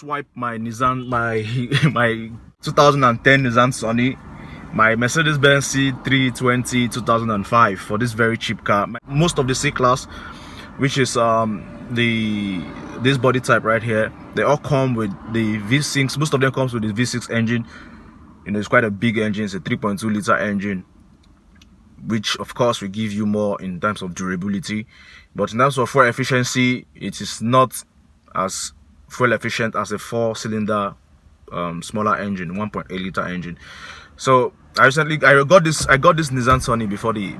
swap my Nissan, my my 2010 Nissan Sunny, my Mercedes-Benz C320 2005 for this very cheap car. Most of the C-Class, which is this body type right here, they all come with the V6. Most of them comes with the V6 engine. You know, it's quite a big engine. It's a 3.2 liter engine, which of course will give you more in terms of durability, but in terms of fuel efficiency, it is not as fuel efficient as a 4-cylinder smaller engine, 1.8 liter engine. So I got this Nissan Sunny before the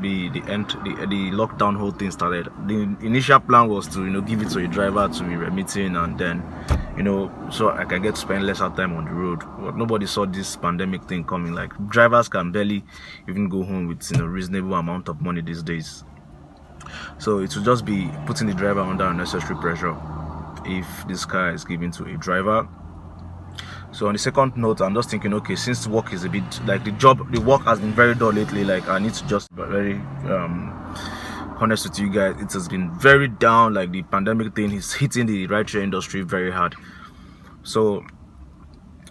lockdown whole thing started. The initial plan was to, you know, give it to a driver to be remitting, and then, you know, so I can get to spend lesser time on the road. But nobody saw this pandemic thing coming. Like, drivers can barely even go home with, you know, reasonable amount of money these days. So it will just be putting the driver under unnecessary pressure if this car is given to a driver. So on the second note, I'm just thinking, okay, since work is a bit like the work has been very dull lately, like I need to just be very honest with you guys. It has been very down. Like, the pandemic thing is hitting the rideshare industry very hard. So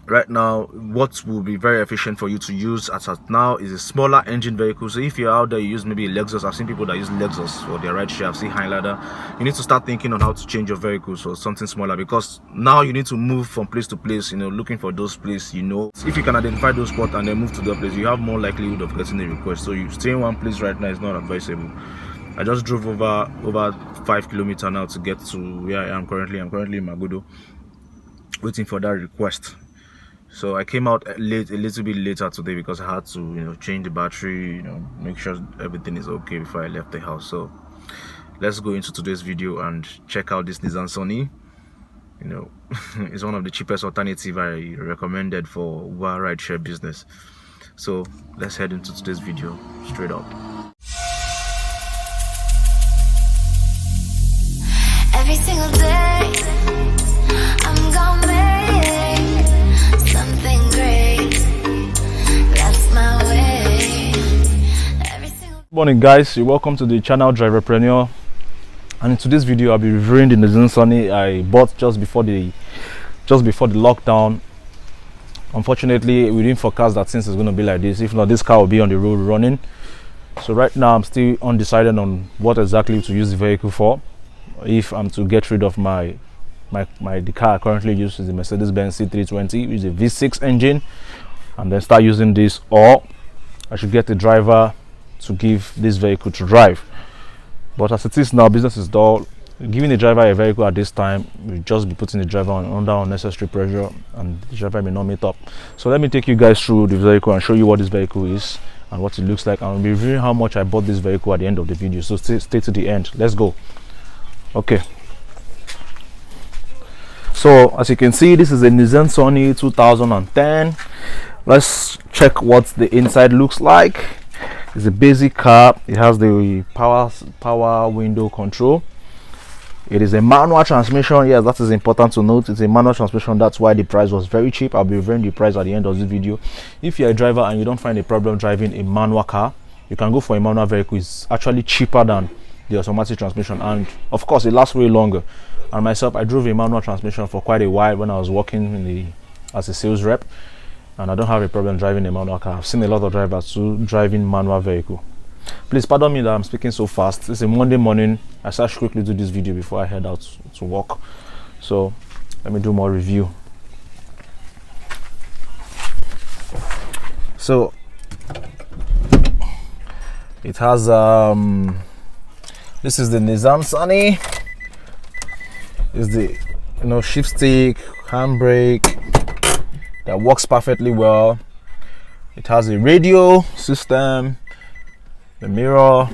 right now, what will be very efficient for you to use as of now is a smaller engine vehicle. So if you're out there, you use maybe a Lexus. I've seen people that use Lexus for their rideshare. I've seen Highlander. You need to start thinking on how to change your vehicle for something smaller, because now you need to move from place to place, you know, looking for those places, you know. If you can identify those spots and then move to the place, you have more likelihood of getting a request. So you stay in one place right now is not advisable. I just drove over 5 kilometers now to get to where I am currently. I'm currently in Magodo, waiting for that request. So I came out late, a little bit later today, because I had to, you know, change the battery, you know, make sure everything is okay before I left the house. So let's go into today's video and check out this Nissan Sunny. You know, it's one of the cheapest alternative I recommended for Uber rideshare business. So let's head into today's video straight up. Every single day I'm gonna make something great. That's my way. Good morning, guys. You're welcome to the channel Driverpreneur, and in today's video I'll be reviewing the Nissan Sunny I bought just before the lockdown. Unfortunately, we didn't forecast that since it's going to be like this. If not, this car will be on the road running. So right now I'm still undecided on what exactly to use the vehicle for. If I'm to get rid of the car I currently use is the Mercedes-Benz C320 with a V6 engine, and then start using this, or I should get a driver to give this vehicle to drive. But as it is now, business is dull. Giving the driver a vehicle at this time will just be putting the driver under unnecessary pressure, and the driver may not meet up. So let me take you guys through the vehicle and show you what this vehicle is and what it looks like, and I'll be reviewing how much I bought this vehicle at the end of the video. So stay to the end. Let's go. Okay, so as you can see, this is a Nissan Sunny 2010. Let's check what the inside looks like. It's a basic car. It has the power window control. It is a manual transmission. Yes, that is important to note. It's a manual transmission. That's why the price was very cheap. I'll be reviewing the price at the end of this video. If you're a driver and you don't find a problem driving a manual car, you can go for a manual vehicle. It's actually cheaper than the automatic transmission, and of course it lasts way longer. And myself, I drove a manual transmission for quite a while when I was working as a sales rep, and I don't have a problem driving a manual car. I've seen a lot of drivers too driving manual vehicle. Please pardon me that I'm speaking so fast. It's a Monday morning. I should quickly do this video before I head out to work. So let me do more review. So it has this is the Nissan Sunny. It's the, you know, shift stick, handbrake that works perfectly well. It has a radio system, the mirror.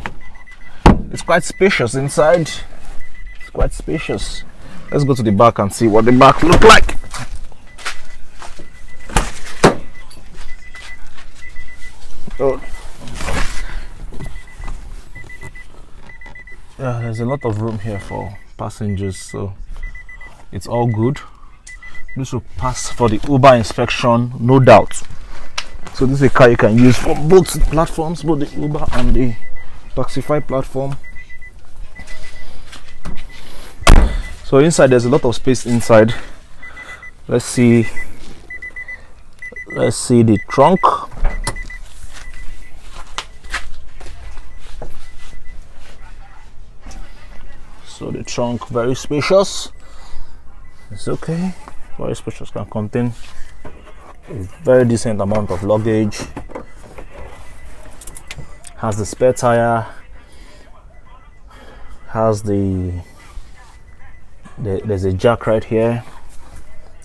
It's quite spacious inside. It's quite spacious. Let's go to the back and see what the back look like. Oh. Yeah, there's a lot of room here for passengers, so it's all good. This will pass for the Uber inspection, no doubt. So this is a car you can use for both platforms, both the Uber and the Taxify platform. So inside there's a lot of space inside. let's see the trunk. So the trunk, very spacious. It's okay, very spacious, can contain a very decent amount of luggage. Has the spare tire, has there's a jack right here,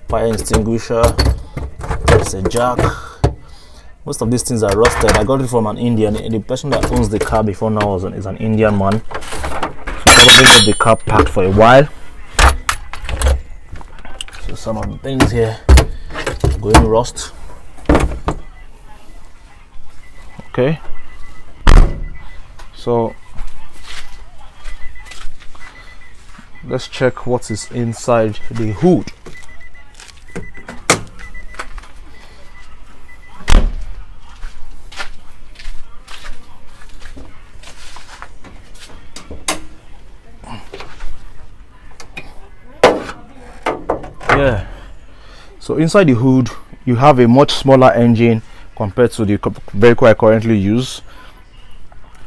fire extinguisher, there's a jack. Most of these things are rusted. I got it from an Indian. The person that owns the car before now is an Indian man, so probably left the car packed for a while. So some of the things here are going rust. Okay, so let's check what is inside the hood. Yeah, so inside the hood you have a much smaller engine compared to the vehicle I currently use.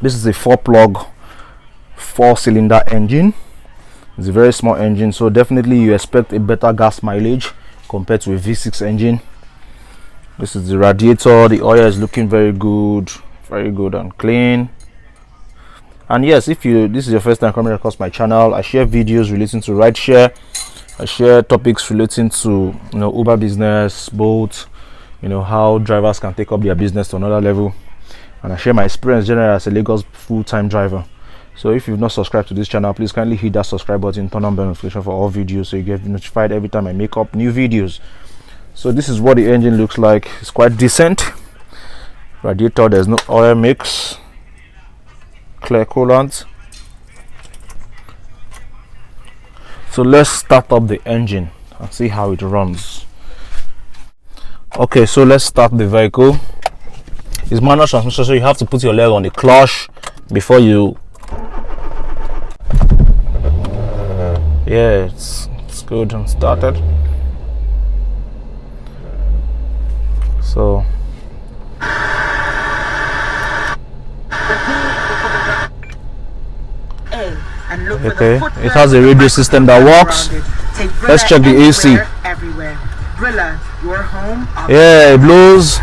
This is a 4-plug 4-cylinder engine. It's a very small engine, so definitely you expect a better gas mileage compared to a V6 engine. This is the radiator. The oil is looking very good and clean. And yes, if this is your first time coming across my channel, I share videos relating to rideshare. I share topics relating to Uber business, Bolt, how drivers can take up their business to another level, and I share my experience generally as a Lagos full-time driver. So if you've not subscribed to this channel, please kindly hit that subscribe button, turn on bell notification for all videos so you get notified every time I make up new videos. So this is what the engine looks like. It's quite decent. Radiator, there's no oil mix, clear coolant. So let's start up the engine and see how it runs. Okay, so let's start the vehicle. It's manual transmission, so you have to put your leg on the clutch before you. Yeah, it's good and started. So okay, it has a radio system that works. Let's check the AC. Yeah, it blows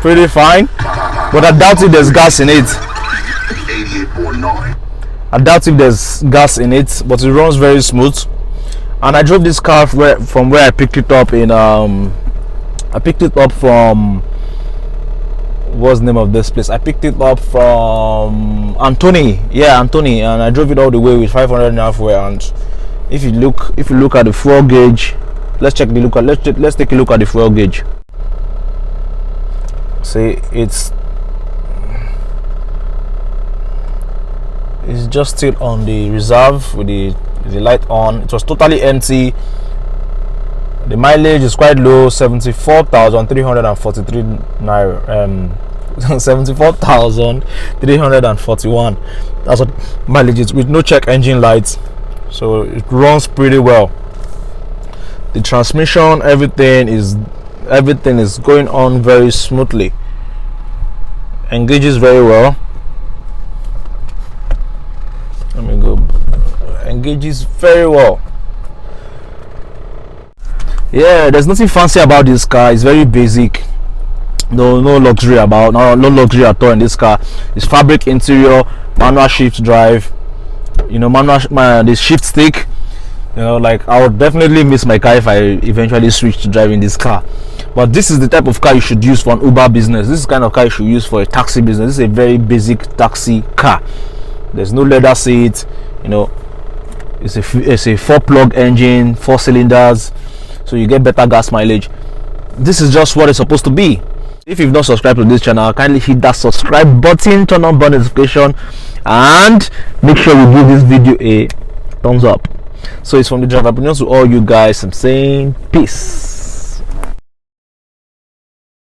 pretty fine, but I doubt if there's gas in it. I doubt if there's gas in it, but it runs very smooth. And I drove this car from where I picked it up I picked it up from, what's the name of this place? I picked it up from Anthony. Yeah, Anthony, and I drove it all the way with 500 and halfway. And if you look at the fuel gauge, let's take a look at the fuel gauge. See, it's just still on the reserve with the light on. It was totally empty. The mileage is quite low, 74,343 naira, 74,341. That's what mileage is, with no check engine lights, so it runs pretty well. The transmission, everything is going on very smoothly. Engages very well. Let me go. Engages very well. Yeah, there's nothing fancy about this car. It's very basic. No luxury at all in this car. It's fabric interior, manual shift drive. The shift stick. Like I would definitely miss my car if I eventually switch to driving this car. But this is the type of car you should use for an Uber business. This is the kind of car you should use for a taxi business. This is a very basic taxi car. There's no leather seat. It's a 4-plug engine, 4 cylinders, so you get better gas mileage. This is just what it's supposed to be. If you've not subscribed to this channel, kindly hit that subscribe button, turn on bell notification, and make sure you give this video a thumbs up. So it's from the driver to all you guys. I'm saying peace.